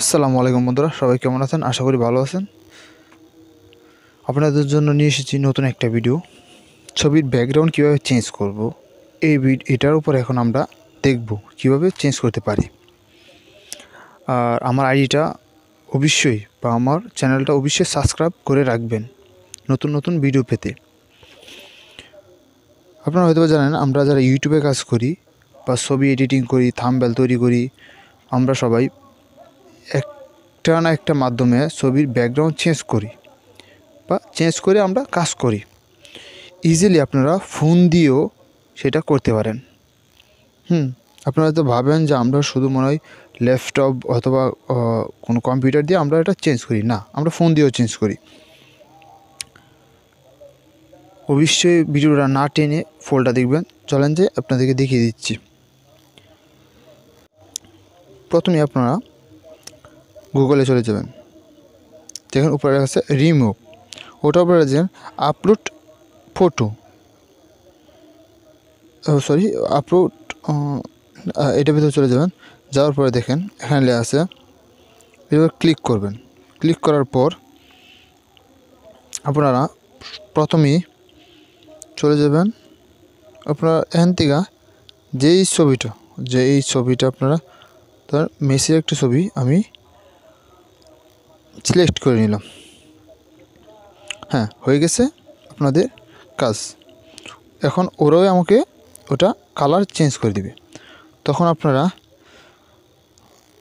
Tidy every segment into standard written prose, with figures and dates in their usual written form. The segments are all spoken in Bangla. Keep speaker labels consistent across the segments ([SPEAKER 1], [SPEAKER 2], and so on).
[SPEAKER 1] আসসালামু আলাইকুম বন্ধুরা, সবাই কেমন আছেন? আশা করি ভালো আছেন। আপনাদের জন্য নিয়ে এসেছি নতুন একটা ভিডিও। ছবির ব্যাকগ্রাউন্ড কীভাবে চেঞ্জ করব, এটার উপর এখন আমরা দেখব কীভাবে চেঞ্জ করতে পারি। আর আমার আইডিটা অবশ্যই বা আমার চ্যানেলটা অবশ্যই সাবস্ক্রাইব করে রাখবেন নতুন নতুন ভিডিও পেতে। আপনারা হয়তো জানেন, আমরা যারা ইউটিউবে কাজ করি বা ছবি এডিটিং করি, থাম্বনেল তৈরি করি, আমরা সবাই একটা না একটা মাধ্যমে ছবির ব্যাকগ্রাউন্ড চেঞ্জ করি বা চেঞ্জ করে আমরা কাজ করি। ইজিলি আপনারা ফোন দিয়েও সেটা করতে পারেন। আপনারা তো ভাবেন যে আমরা শুধু মনে হয় ল্যাপটপ অথবা কোনো কম্পিউটার দিয়ে আমরা এটা চেঞ্জ করি, না, আমরা ফোন দিয়েও চেঞ্জ করি। অবশ্যই ভিডিওটা না টেনে ফোনটা দেখবেন। চলেন যে আপনাদেরকে দেখিয়ে দিচ্ছি। প্রথমে আপনারা গুগলে চলে যাবেন, দেখেন উপরে আছে রিমুভ, ওটার উপরে যাবেন আপলোড ফটো, আপলোড, এটার ভিতরে চলে যাবেন। যাওয়ার পরে দেখেন এখানে লেখা আছে, এবার ক্লিক করবেন। ক্লিক করার পর আপনারা প্রথমেই চলে যাবেন, আপনারা এখান থেকে এই ছবিটা আপনারা, তার মেসির একটা ছবি আমি সিলেক্ট করে নিলাম। হ্যাঁ, হয়ে গেছে আপনাদের কাজ। এখন ওরাও আমাকে ওটা কালার চেঞ্জ করে দিবে। তখন আপনারা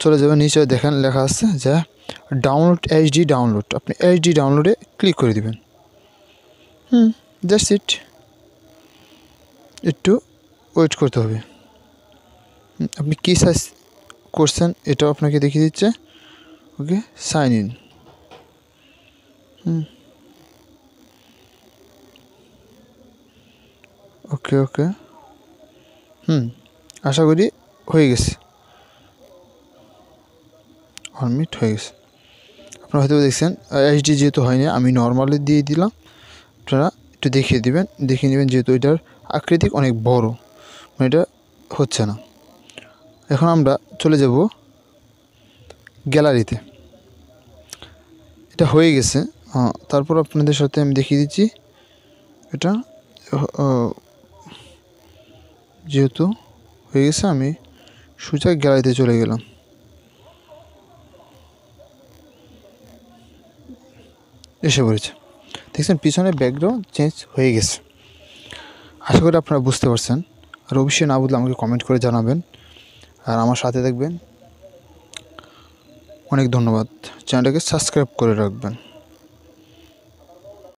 [SPEAKER 1] চলে যাবেন, নিচে দেখেন লেখা আছে যে ডাউনলোড এইচডি ডাউনলোড, আপনি এইচডি ডাউনলোডে ক্লিক করে দিবেন। জাস্ট ইট, একটু ওয়েট করতে হবে। আপনি কী সাইজ করছেন এটাও আপনাকে দেখিয়ে দিচ্ছে। ওকে, সাইন ইন। ওকে, আশা করি হয়ে গেছে, 1 মিনিট হয়ে গেছে। আপনারা হয়তো দেখছেন এইচডি যেহেতু হয়নি, আমি নর্মালি দিয়ে দিলাম। আপনারা একটু দেখিয়ে নেবেন, যেহেতু এটার আকৃতি অনেক বড়, এটা হচ্ছে না। এখন আমরা চলে যাব গ্যালারিতে। এটা হয়ে গেছে। তারপর আপনাদের সাথে আমি দেখিয়ে দিচ্ছি। এটা যেহেতু হয়ে গেছে, আমি সোজা গ্যালারিতে চলে গেলাম। এসে পড়েছে, দেখছেন পিছনে ব্যাকগ্রাউন্ড চেঞ্জ হয়ে গেছে। আশা করি আপনারা বুঝতে পারছেন। আর অবশ্যই না বুঝলে আমাকে কমেন্ট করে জানাবেন, আর আমার সাথে থাকবেন। অনেক ধন্যবাদ। চ্যানেলটাকে সাবস্ক্রাইব করে রাখবেন।